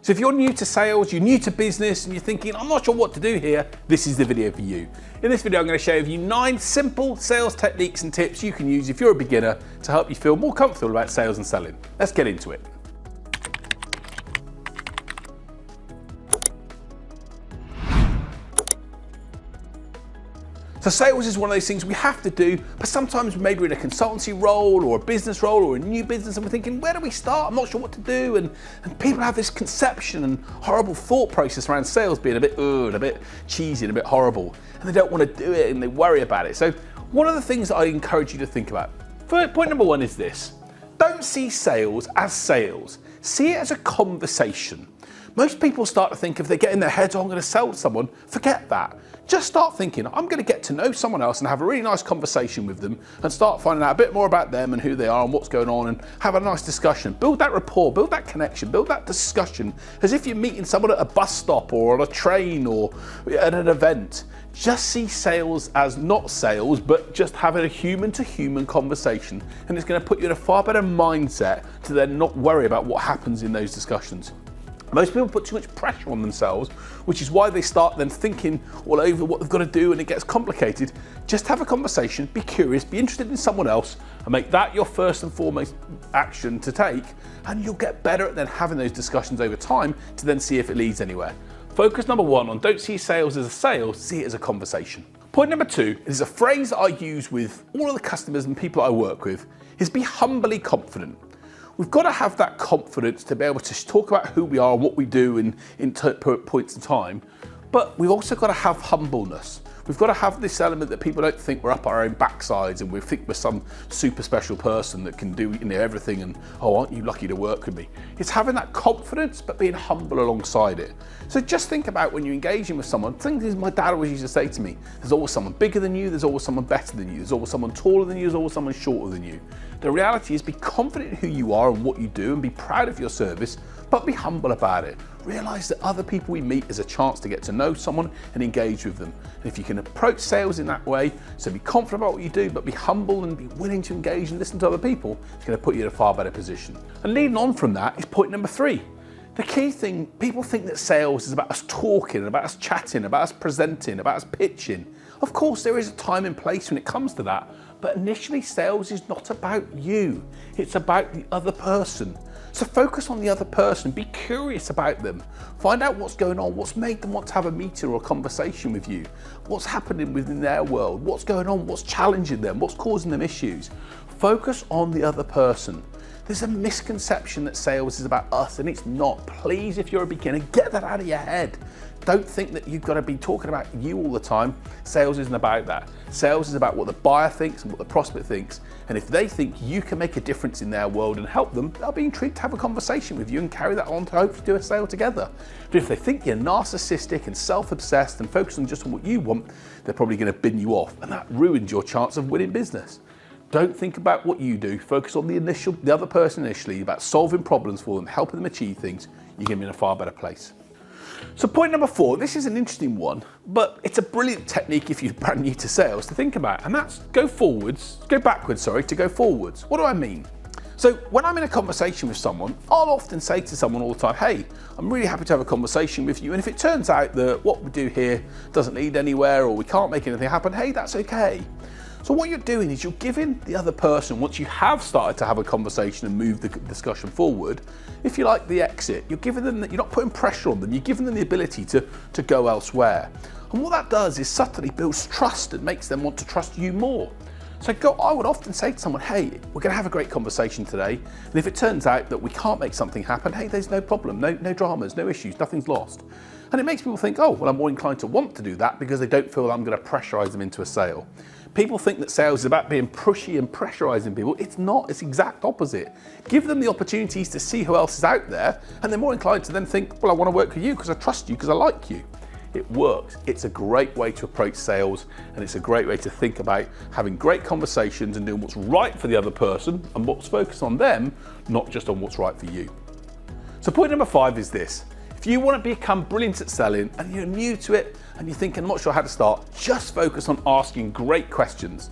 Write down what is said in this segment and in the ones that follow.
So if you're new to sales, you're new to business, and you're thinking, I'm not sure what to do here, this is the video for you. In this video, I'm going to share with you 9 simple sales techniques and tips you can use if you're a beginner to help you feel more comfortable about sales and selling. Let's get into it. So sales is one of those things we have to do, but sometimes maybe we're in a consultancy role or a business role or a new business and we're thinking, where do we start? I'm not sure what to do. And people have this conception and horrible thought process around sales being a bit cheesy and a bit horrible. And they don't want to do it and they worry about it. So one of the things that I encourage you to think about, point number 1 is this. Don't see sales as sales. See it as a conversation. Most people start to think if they get in their heads, oh, I'm going to sell to someone, forget that. Just start thinking, I'm going to get to know someone else and have a really nice conversation with them and start finding out a bit more about them and who they are and what's going on and have a nice discussion. Build that rapport, build that connection, build that discussion as if you're meeting someone at a bus stop or on a train or at an event. Just see sales as not sales, but just having a human-to-human conversation, and it's going to put you in a far better mindset to then not worry about what happens in those discussions. Most people put too much pressure on themselves, which is why they start then thinking all over what they've got to do and it gets complicated. Just have a conversation, be curious, be interested in someone else and make that your first and foremost action to take, and you'll get better at then having those discussions over time to then see if it leads anywhere. Focus number 1 on don't see sales as a sale, see it as a conversation. Point number 2 is a phrase that I use with all of the customers and people I work with, is be humbly confident. We've got to have that confidence to be able to talk about who we are and what we do in points in time, but we've also got to have humbleness. We've got to have this element that people don't think we're up our own backsides and we think we're some super special person that can do everything and, oh, aren't you lucky to work with me? It's having that confidence but being humble alongside it. So just think about when you're engaging with someone, things my dad always used to say to me, there's always someone bigger than you, there's always someone better than you, there's always someone taller than you, there's always someone shorter than you. The reality is be confident in who you are and what you do and be proud of your service, but be humble about it. Realise that other people we meet is a chance to get to know someone and engage with them. And if you can approach sales in that way, so be confident about what you do, but be humble and be willing to engage and listen to other people, it's going to put you in a far better position. And leading on from that is point number 3. The key thing, people think that sales is about us talking, about us chatting, about us presenting, about us pitching. Of course, there is a time and place when it comes to that, but initially sales is not about you. It's about the other person. So focus on the other person, be curious about them, find out what's going on, what's made them want to have a meeting or a conversation with you, what's happening within their world, what's going on, what's challenging them, what's causing them issues. Focus on the other person. There's a misconception that sales is about us, and it's not. Please, if you're a beginner, get that out of your head. Don't think that you've got to be talking about you all the time. Sales isn't about that. Sales is about what the buyer thinks and what the prospect thinks. And if they think you can make a difference in their world and help them, they'll be intrigued to have a conversation with you and carry that on to hopefully do a sale together. But if they think you're narcissistic and self-obsessed and focusing just on what you want, they're probably going to bin you off, and that ruins your chance of winning business. Don't think about what you do. Focus on the other person initially, about solving problems for them, helping them achieve things. You're going to be in a far better place. So point number 4, this is an interesting one, but it's a brilliant technique if you're brand new to sales to think about, and that's go backwards to go forwards. What do I mean? So when I'm in a conversation with someone, I'll often say to someone all the time, hey, I'm really happy to have a conversation with you, and if it turns out that what we do here doesn't lead anywhere or we can't make anything happen, hey, that's okay. So what you're doing is you're giving the other person, once you have started to have a conversation and move the discussion forward, if you like the exit, you're giving them that, you're not putting pressure on them, you're giving them the ability to go elsewhere. And what that does is subtly builds trust and makes them want to trust you more. So I would often say to someone, hey, we're going to have a great conversation today, and if it turns out that we can't make something happen, hey, there's no problem, no dramas, no issues, nothing's lost. And it makes people think, oh, well, I'm more inclined to want to do that because they don't feel I'm going to pressurize them into a sale. People think that sales is about being pushy and pressurizing people. It's not, it's the exact opposite. Give them the opportunities to see who else is out there, and they're more inclined to then think, well, I want to work with you because I trust you, because I like you. It works. It's a great way to approach sales, and it's a great way to think about having great conversations and doing what's right for the other person and what's focused on them, not just on what's right for you. So point number 5 is this. If you want to become brilliant at selling and you're new to it and you're thinking, I'm not sure how to start, just focus on asking great questions.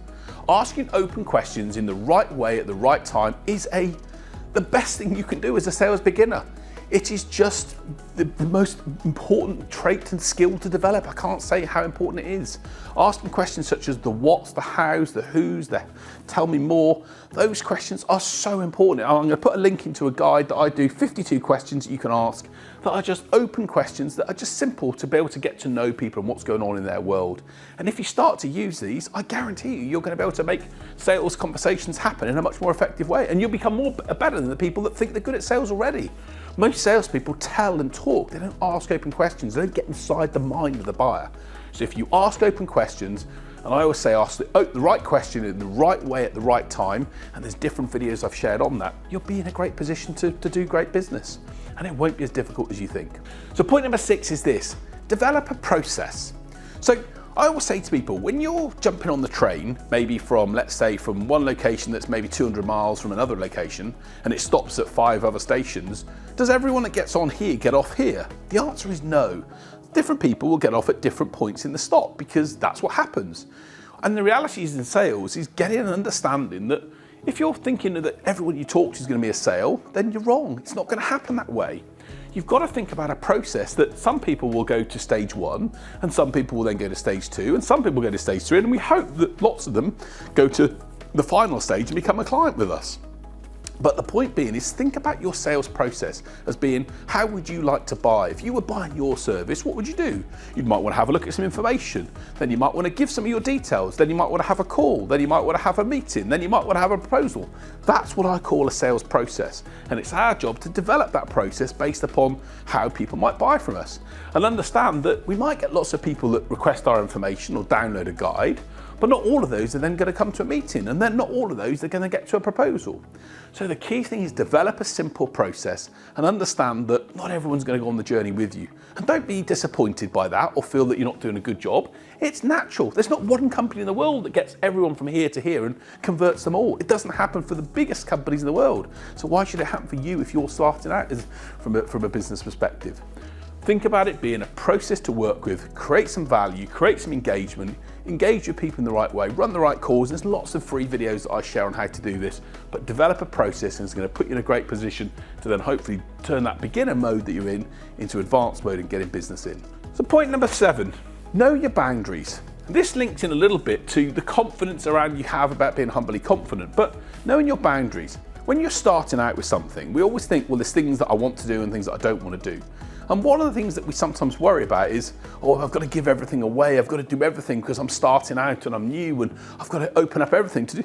Asking open questions in the right way at the right time is the best thing you can do as a sales beginner. It is just the most important trait and skill to develop. I can't say how important it is. Asking questions such as the what's, the how's, the who's, the tell me more, those questions are so important. I'm going to put a link into a guide that I do, 52 questions that you can ask, that are just open questions that are just simple to be able to get to know people and what's going on in their world. And if you start to use these, I guarantee you're going to be able to make sales conversations happen in a much more effective way. And you'll become better than the people that think they're good at sales already. Most salespeople tell and talk, they don't ask open questions, they don't get inside the mind of the buyer. So if you ask open questions, and I always say ask the right question in the right way at the right time, and there's different videos I've shared on that, you'll be in a great position to do great business. And it won't be as difficult as you think. So point number 6 is this: develop a process. So I always say to people, when you're jumping on the train, maybe from, let's say, from one location that's maybe 200 miles from another location, and it stops at 5 other stations, does everyone that gets on here get off here? The answer is no. Different people will get off at different points in the stop, because that's what happens. And the reality is in sales is getting an understanding that if you're thinking that everyone you talk to is going to be a sale, then you're wrong. It's not going to happen that way. You've got to think about a process that some people will go to stage 1, and some people will then go to stage 2, and some people go to stage 3, and we hope that lots of them go to the final stage and become a client with us. But the point being is, think about your sales process as being, how would you like to buy? If you were buying your service, what would you do? You might want to have a look at some information. Then you might want to give some of your details. Then you might want to have a call. Then you might want to have a meeting. Then you might want to have a proposal. That's what I call a sales process. And it's our job to develop that process based upon how people might buy from us. And understand that we might get lots of people that request our information or download a guide, but not all of those are then going to come to a meeting, and then not all of those are going to get to a proposal. So the key thing is develop a simple process and understand that not everyone's going to go on the journey with you. And don't be disappointed by that or feel that you're not doing a good job. It's natural. There's not one company in the world that gets everyone from here to here and converts them all. It doesn't happen for the biggest companies in the world. So why should it happen for you if you're starting out from a business perspective? Think about it being a process to work with, create some value, create some engagement, engage your people in the right way, run the right calls. There's lots of free videos that I share on how to do this, but develop a process, and it's going to put you in a great position to then hopefully turn that beginner mode that you're in into advanced mode and getting business in. So point number 7, know your boundaries. This links in a little bit to the confidence around you have about being humbly confident, but knowing your boundaries. When you're starting out with something, we always think, well, there's things that I want to do and things that I don't want to do. And one of the things that we sometimes worry about is, oh, I've got to give everything away. I've got to do everything because I'm starting out and I'm new and I've got to open up everything to do.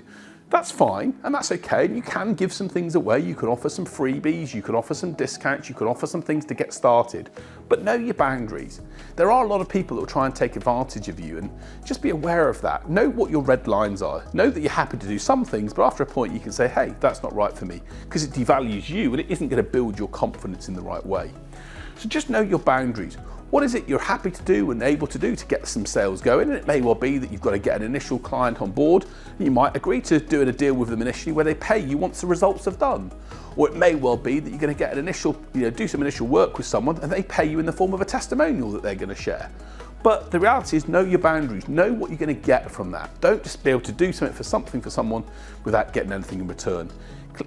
That's fine, and that's okay. You can give some things away. You can offer some freebies, you can offer some discounts, you can offer some things to get started, but know your boundaries. There are a lot of people that will try and take advantage of you, and just be aware of that. Know what your red lines are. Know that you're happy to do some things, but after a point you can say, hey, that's not right for me, because it devalues you and it isn't going to build your confidence in the right way. So just know your boundaries. What is it you're happy to do and able to do to get some sales going? And it may well be that you've got to get an initial client on board, and you might agree to doing a deal with them initially where they pay you once the results have done. Or it may well be that you're going to get an initial, do some initial work with someone and they pay you in the form of a testimonial that they're going to share. But the reality is, know your boundaries, know what you're going to get from that. Don't just be able to do something for someone without getting anything in return.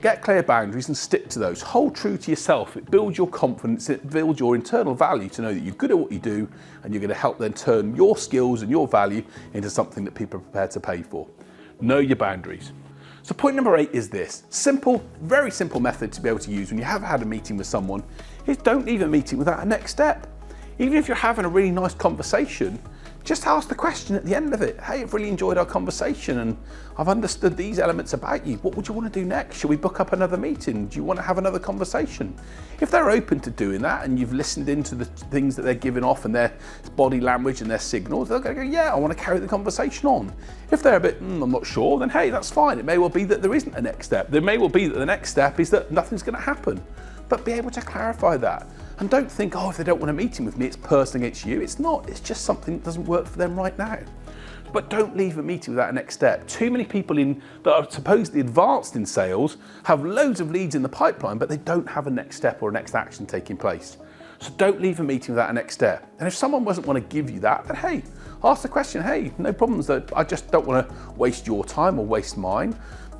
Get clear boundaries and stick to those. Hold true to yourself. It builds your confidence, it builds your internal value to know that you're good at what you do, and you're going to help then turn your skills and your value into something that people are prepared to pay for. Know your boundaries. So point number 8 is this. Simple, very simple method to be able to use when you have had a meeting with someone is don't leave a meeting without a next step. Even if you're having a really nice conversation, just ask the question at the end of it. Hey, I've really enjoyed our conversation and I've understood these elements about you. What would you want to do next? Should we book up another meeting? Do you want to have another conversation? If they're open to doing that and you've listened into the things that they're giving off and their body language and their signals, they're going to go, yeah, I want to carry the conversation on. If they're a bit, I'm not sure, then hey, that's fine. It may well be that there isn't a next step. There may well be that the next step is that nothing's going to happen. But be able to clarify that. And don't think, oh, if they don't want a meeting with me, it's personal against you. It's not, it's just something that doesn't work for them right now. But don't leave a meeting without a next step. Too many people that are supposedly advanced in sales have loads of leads in the pipeline, but they don't have a next step or a next action taking place. So don't leave a meeting without a next step. And if someone doesn't want to give you that, then hey, ask the question, hey, no problems, I just don't want to waste your time or waste mine.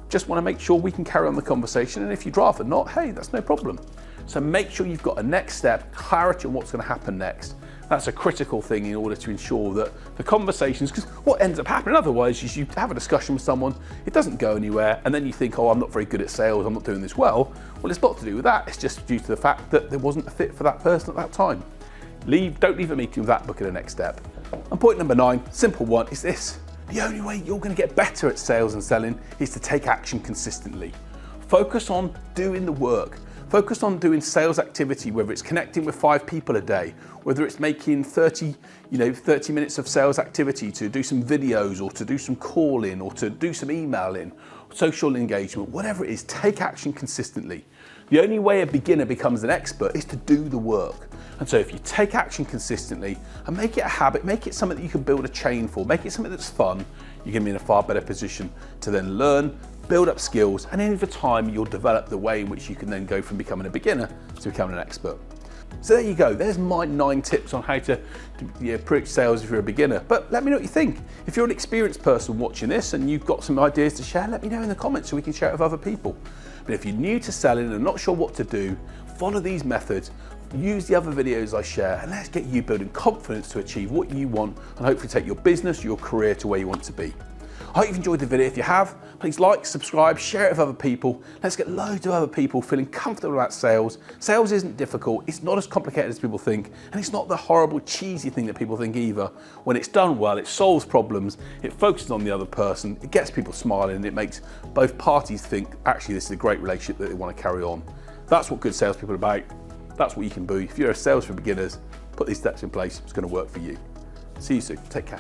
Just want to make sure we can carry on the conversation. And if you'd rather not, hey, that's no problem. So make sure you've got a next step, clarity on what's going to happen next. That's a critical thing in order to ensure that the conversations, because what ends up happening otherwise is you have a discussion with someone, it doesn't go anywhere, and then you think, oh, I'm not very good at sales, I'm not doing this well. Well, it's not to do with that, it's just due to the fact that there wasn't a fit for that person at that time. Don't leave a meeting without booking the next step. And point number 9, simple one, is this. The only way you're going to get better at sales and selling is to take action consistently. Focus on doing the work. Focus on doing sales activity, whether it's connecting with 5 people a day, whether it's making 30 minutes of sales activity to do some videos or to do some calling or to do some emailing, social engagement, whatever it is, take action consistently. The only way a beginner becomes an expert is to do the work. And so if you take action consistently and make it a habit, make it something that you can build a chain for, make it something that's fun, you're going to be in a far better position to then learn, build up skills, and over time you'll develop the way in which you can then go from becoming a beginner to becoming an expert. So there you go, there's my 9 tips on how to approach sales if you're a beginner. But let me know what you think. If you're an experienced person watching this and you've got some ideas to share, let me know in the comments so we can share it with other people. But if you're new to selling and not sure what to do, follow these methods, use the other videos I share, and let's get you building confidence to achieve what you want and hopefully take your business, your career to where you want to be. I hope you've enjoyed the video. If you have, please like, subscribe, share it with other people. Let's get loads of other people feeling comfortable about sales. Sales isn't difficult, it's not as complicated as people think, and it's not the horrible, cheesy thing that people think either. When it's done well, it solves problems, it focuses on the other person, it gets people smiling, and it makes both parties think, actually, this is a great relationship that they want to carry on. That's what good salespeople are about. That's what you can be. If you're a sales for beginners, put these steps in place, it's going to work for you. See you soon, take care.